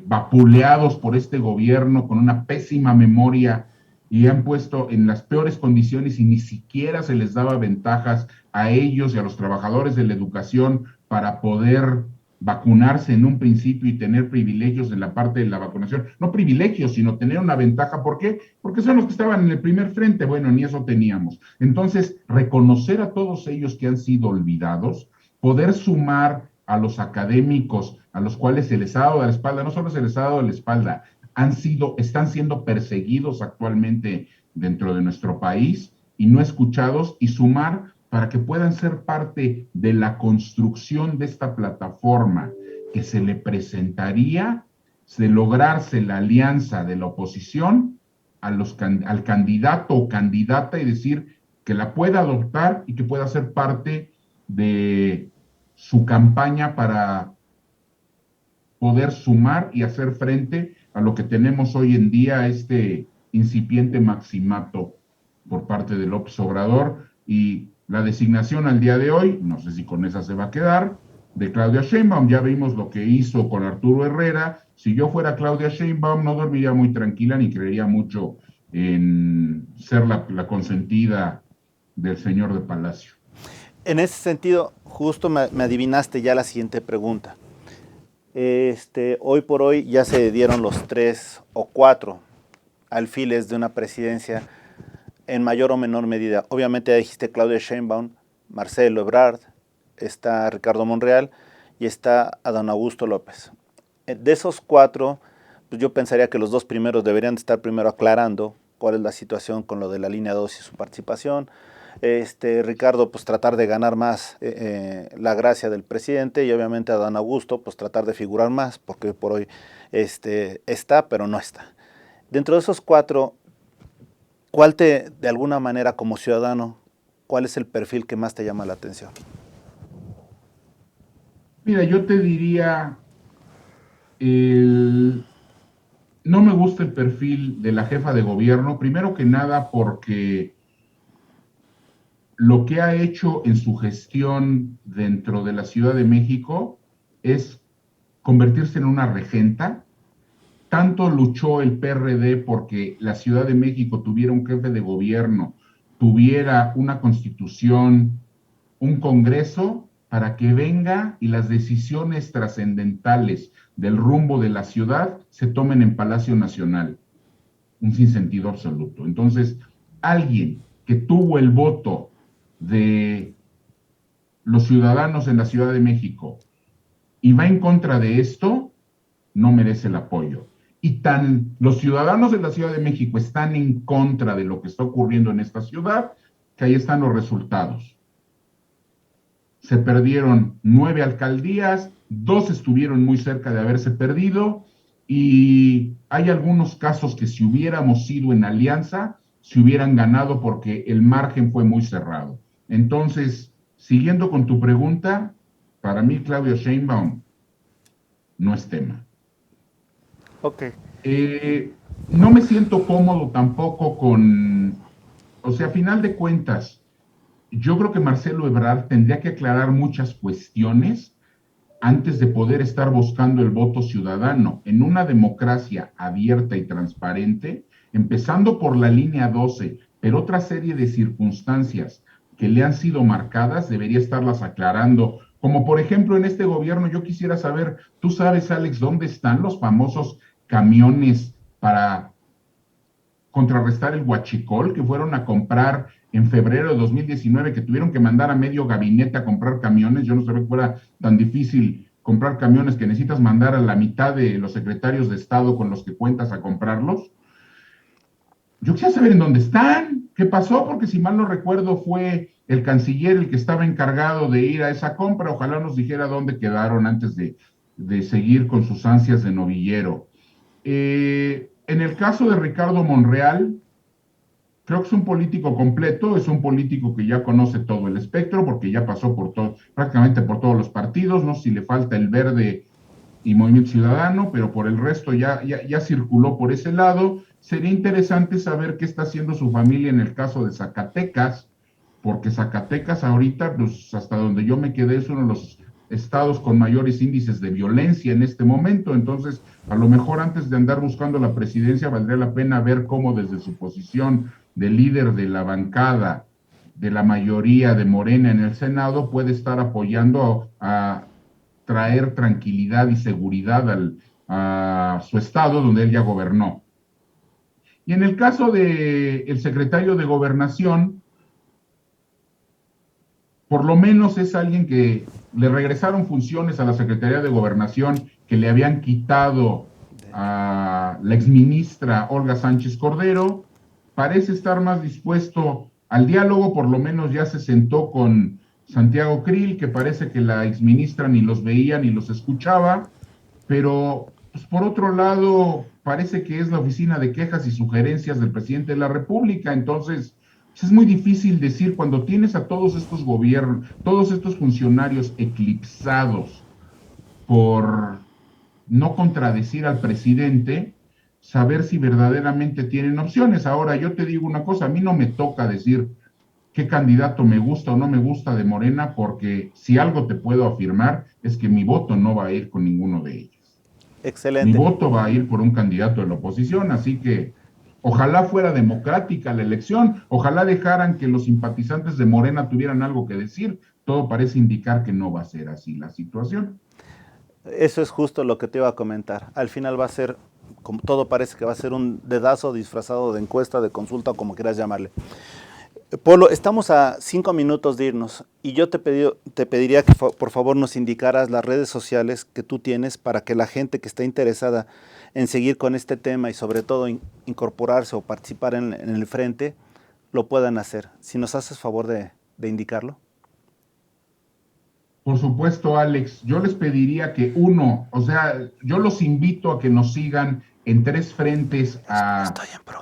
vapuleados por este gobierno con una pésima memoria y han puesto en las peores condiciones, y ni siquiera se les daba ventajas a ellos y a los trabajadores de la educación para poder vacunarse en un principio y tener privilegios en la parte de la vacunación. No privilegios, sino tener una ventaja. ¿Por qué? Porque son los que estaban en el primer frente. Bueno, ni eso teníamos. Entonces, reconocer a todos ellos que han sido olvidados, poder sumar a los académicos a los cuales se les ha dado la espalda, no solo se les ha dado la espalda, están siendo perseguidos actualmente dentro de nuestro país y no escuchados, y sumar para que puedan ser parte de la construcción de esta plataforma que se le presentaría de lograrse la alianza de la oposición al candidato o candidata, y decir que la pueda adoptar y que pueda ser parte de su campaña para poder sumar y hacer frente a lo que tenemos hoy en día, este incipiente maximato por parte de López Obrador, y la designación al día de hoy, no sé si con esa se va a quedar, de Claudia Sheinbaum. Ya vimos lo que hizo con Arturo Herrera. Si yo fuera Claudia Sheinbaum, no dormiría muy tranquila ni creería mucho en ser la consentida del señor de Palacio. En ese sentido, justo me adivinaste ya la siguiente pregunta. Hoy por hoy ya se dieron los 3 o 4 alfiles de una presidencia en mayor o menor medida. Obviamente ya dijiste Claudia Sheinbaum, Marcelo Ebrard, está Ricardo Monreal y está Adán Augusto López. De esos 4, pues yo pensaría que los 2 primeros deberían de estar primero aclarando cuál es la situación con lo de la línea 2 y su participación. Ricardo, pues tratar de ganar más la gracia del presidente, y obviamente Adán Augusto, pues tratar de figurar más, porque por hoy está, pero no está. Dentro de esos 4, ¿cuál de alguna manera como ciudadano, cuál es el perfil que más te llama la atención? Mira, yo te diría, no me gusta el perfil de la jefa de gobierno, primero que nada porque lo que ha hecho en su gestión dentro de la Ciudad de México es convertirse en una regenta. Tanto luchó el PRD porque la Ciudad de México tuviera un jefe de gobierno, tuviera una constitución, un Congreso, para que venga y las decisiones trascendentales del rumbo de la ciudad se tomen en Palacio Nacional. Un sinsentido absoluto. Entonces, alguien que tuvo el voto de los ciudadanos en la Ciudad de México y va en contra de esto, no merece el apoyo. Y los ciudadanos de la Ciudad de México están en contra de lo que está ocurriendo en esta ciudad, que ahí están los resultados. Se perdieron 9 alcaldías, 2 estuvieron muy cerca de haberse perdido, y hay algunos casos que si hubiéramos ido en alianza, se hubieran ganado porque el margen fue muy cerrado. Entonces, siguiendo con tu pregunta, para mí Claudia Sheinbaum no es tema. Ok. No me siento cómodo tampoco o sea, a final de cuentas, yo creo que Marcelo Ebrard tendría que aclarar muchas cuestiones antes de poder estar buscando el voto ciudadano. En una democracia abierta y transparente, empezando por la línea 12, pero otra serie de circunstancias que le han sido marcadas, debería estarlas aclarando Como por ejemplo en este gobierno, yo quisiera saber, tú sabes, Alex, ¿dónde están los famosos camiones para contrarrestar el huachicol que fueron a comprar en febrero de 2019, que tuvieron que mandar a medio gabinete a comprar camiones? Yo no sabía que fuera tan difícil comprar camiones, que necesitas mandar a la mitad de los secretarios de Estado con los que cuentas a comprarlos. Yo quisiera saber en dónde están, qué pasó, porque si mal no recuerdo fue el canciller el que estaba encargado de ir a esa compra. Ojalá nos dijera dónde quedaron antes de seguir con sus ansias de novillero. En el caso de Ricardo Monreal, creo que es un político completo, es un político que ya conoce todo el espectro, porque ya pasó por todo, prácticamente por todos los partidos, no sé si le falta el Verde y Movimiento Ciudadano, pero por el resto ya circuló por ese lado. Sería interesante saber qué está haciendo su familia en el caso de Zacatecas, porque Zacatecas ahorita, pues hasta donde yo me quedé, es uno de los estados con mayores índices de violencia en este momento. Entonces, a lo mejor antes de andar buscando la presidencia, valdría la pena ver cómo desde su posición de líder de la bancada de la mayoría de Morena en el Senado puede estar apoyando a traer tranquilidad y seguridad a su estado donde él ya gobernó. Y en el caso del secretario de Gobernación, por lo menos es alguien que le regresaron funciones a la Secretaría de Gobernación que le habían quitado a la exministra Olga Sánchez Cordero. Parece estar más dispuesto al diálogo, por lo menos ya se sentó con Santiago Krill, que parece que la exministra ni los veía ni los escuchaba, pero pues, por otro lado parece que es la oficina de quejas y sugerencias del presidente de la República. Entonces pues es muy difícil decir cuando tienes a todos estos gobiernos, todos estos funcionarios eclipsados por no contradecir al presidente, saber si verdaderamente tienen opciones. Ahora, yo te digo una cosa, a mí no me toca decir qué candidato me gusta o no me gusta de Morena, porque si algo te puedo afirmar es que mi voto no va a ir con ninguno de ellos. Mi Excelente. voto va a ir por un candidato de la oposición, así que ojalá fuera democrática la elección, ojalá dejaran que los simpatizantes de Morena tuvieran algo que decir. Todo parece indicar que no va a ser así la situación. Eso es justo lo que te iba a comentar. Al final va a ser, como todo parece que va a ser un dedazo disfrazado de encuesta, de consulta, como quieras llamarle. Polo, estamos a 5 minutos de irnos y yo te pediría que por favor nos indicaras las redes sociales que tú tienes para que la gente que está interesada en seguir con este tema y sobre todo incorporarse o participar en el frente, lo puedan hacer. Si nos haces favor de indicarlo. Por supuesto, Alex, yo les pediría que yo los invito a que nos sigan en 3 frentes a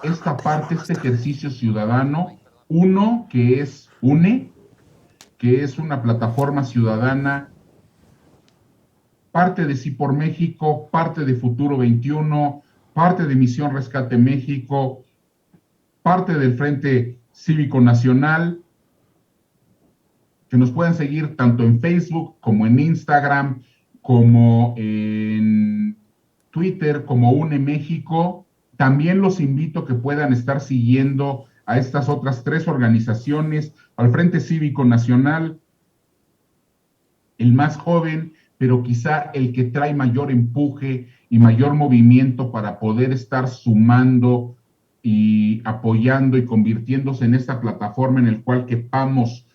esta parte, este ejercicio ciudadano. Uno, que es UNE, que es una plataforma ciudadana, parte de Sí por México, parte de Futuro 21, parte de Misión Rescate México, parte del Frente Cívico Nacional, que nos puedan seguir tanto en Facebook como en Instagram, como en Twitter, como UNE México. También los invito a que puedan estar siguiendo a estas otras 3 organizaciones, al Frente Cívico Nacional, el más joven, pero quizá el que trae mayor empuje y mayor movimiento para poder estar sumando y apoyando y convirtiéndose en esta plataforma en la cual quepamos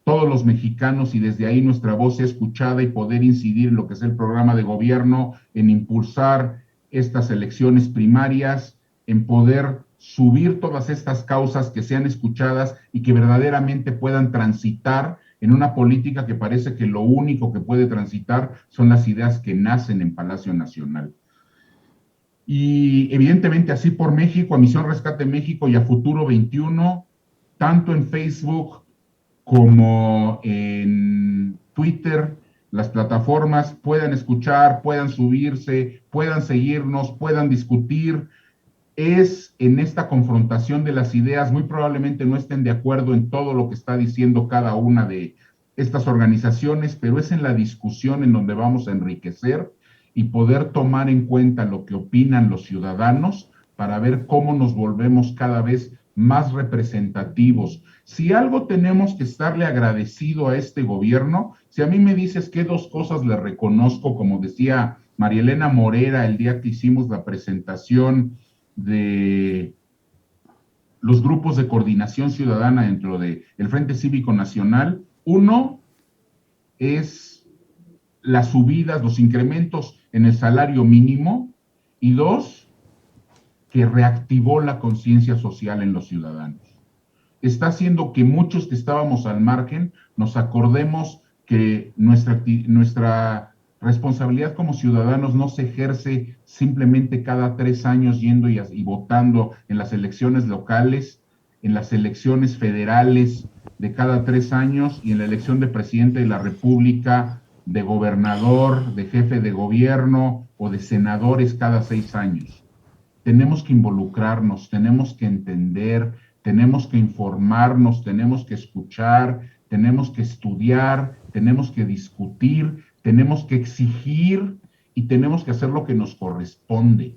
todos los mexicanos y desde ahí nuestra voz sea escuchada y poder incidir en lo que es el programa de gobierno, en impulsar estas elecciones primarias, en poder subir todas estas causas que sean escuchadas y que verdaderamente puedan transitar en una política que parece que lo único que puede transitar son las ideas que nacen en Palacio Nacional. Y evidentemente así por México, a Misión Rescate México y a Futuro 21, tanto en Facebook como en Twitter, las plataformas puedan escuchar, puedan subirse, puedan seguirnos, puedan discutir. Es en esta confrontación de las ideas, muy probablemente no estén de acuerdo en todo lo que está diciendo cada una de estas organizaciones, pero es en la discusión en donde vamos a enriquecer y poder tomar en cuenta lo que opinan los ciudadanos para ver cómo nos volvemos cada vez más representativos. Si algo tenemos que estarle agradecido a este gobierno, si a mí me dices que dos cosas le reconozco, como decía María Elena Morera el día que hicimos la presentación de los grupos de coordinación ciudadana dentro del Frente Cívico Nacional, uno es las subidas, los incrementos en el salario mínimo, y dos, que reactivó la conciencia social en los ciudadanos. Está haciendo que muchos que estábamos al margen nos acordemos que nuestra responsabilidad como ciudadanos no se ejerce simplemente cada 3 años yendo y votando en las elecciones locales, en las elecciones federales de cada 3 años y en la elección de presidente de la República, de gobernador, de jefe de gobierno o de senadores cada 6 años. Tenemos que involucrarnos, tenemos que entender, tenemos que informarnos, tenemos que escuchar, tenemos que estudiar, tenemos que discutir, tenemos que exigir y tenemos que hacer lo que nos corresponde.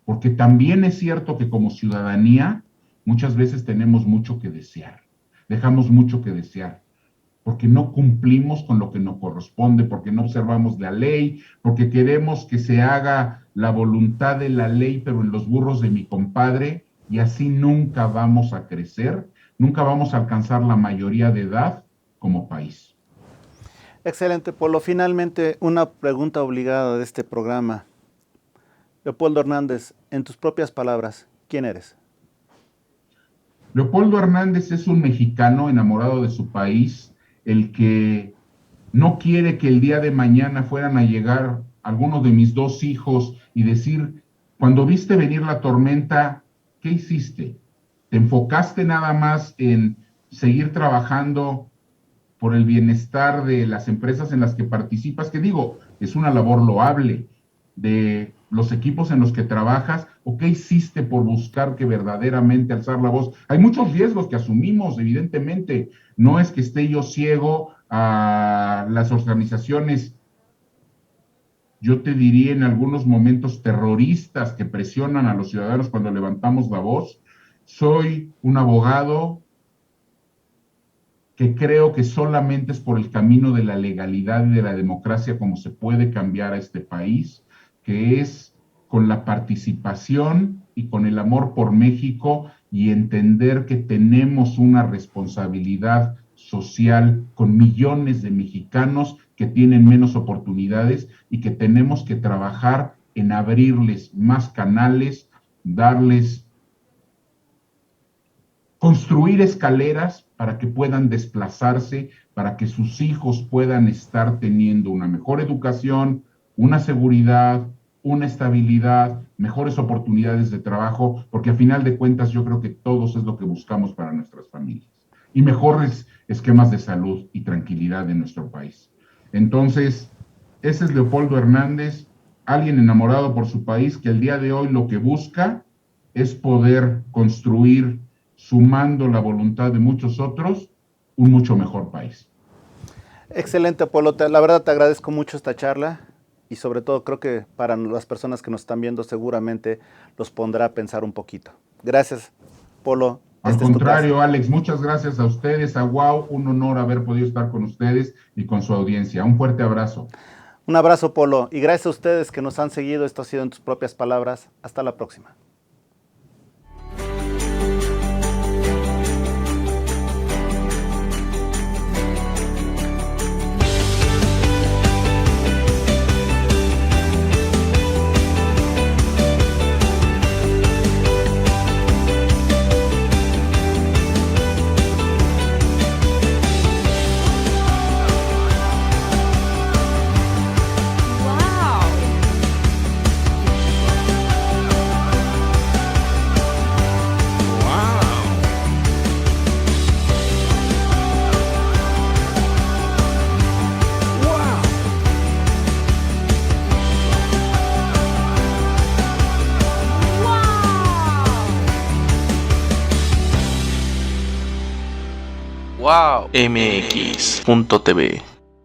Porque también es cierto que como ciudadanía muchas veces tenemos mucho que desear, dejamos mucho que desear, porque no cumplimos con lo que nos corresponde, porque no observamos la ley, porque queremos que se haga la voluntad de la ley, pero en los burros de mi compadre, y así nunca vamos a crecer, nunca vamos a alcanzar la mayoría de edad como país. Excelente, Polo. Finalmente, una pregunta obligada de este programa. Leopoldo Hernández, en tus propias palabras, ¿quién eres? Leopoldo Hernández es un mexicano enamorado de su país, el que no quiere que el día de mañana fueran a llegar algunos de mis 2 hijos y decir, cuando viste venir la tormenta, ¿qué hiciste? ¿Te enfocaste nada más en seguir trabajando por el bienestar de las empresas en las que participas? Que digo, es una labor loable, de los equipos en los que trabajas, o qué hiciste por buscar que verdaderamente alzar la voz. Hay muchos riesgos que asumimos, evidentemente. No es que esté yo ciego a las organizaciones, yo te diría en algunos momentos terroristas que presionan a los ciudadanos cuando levantamos la voz. Soy un abogado que creo que solamente es por el camino de la legalidad y de la democracia como se puede cambiar a este país, que es con la participación y con el amor por México y entender que tenemos una responsabilidad social con millones de mexicanos que tienen menos oportunidades y que tenemos que trabajar en abrirles más canales, construir escaleras para que puedan desplazarse, para que sus hijos puedan estar teniendo una mejor educación, una seguridad, una estabilidad, mejores oportunidades de trabajo, porque a final de cuentas yo creo que todos es lo que buscamos para nuestras familias. Y mejores esquemas de salud y tranquilidad en nuestro país. Entonces, ese es Leopoldo Hernández, alguien enamorado por su país, que el día de hoy lo que busca es poder construir, sumando la voluntad de muchos otros, un mucho mejor país. Excelente, Polo. La verdad te agradezco mucho esta charla y sobre todo creo que para las personas que nos están viendo seguramente los pondrá a pensar un poquito. Gracias, Polo. Al contrario, Alex, muchas gracias a ustedes, a WOW, un honor haber podido estar con ustedes y con su audiencia. Un fuerte abrazo. Un abrazo, Polo, y gracias a ustedes que nos han seguido. Esto ha sido En Tus Propias Palabras. Hasta la próxima. Wow. MX.tv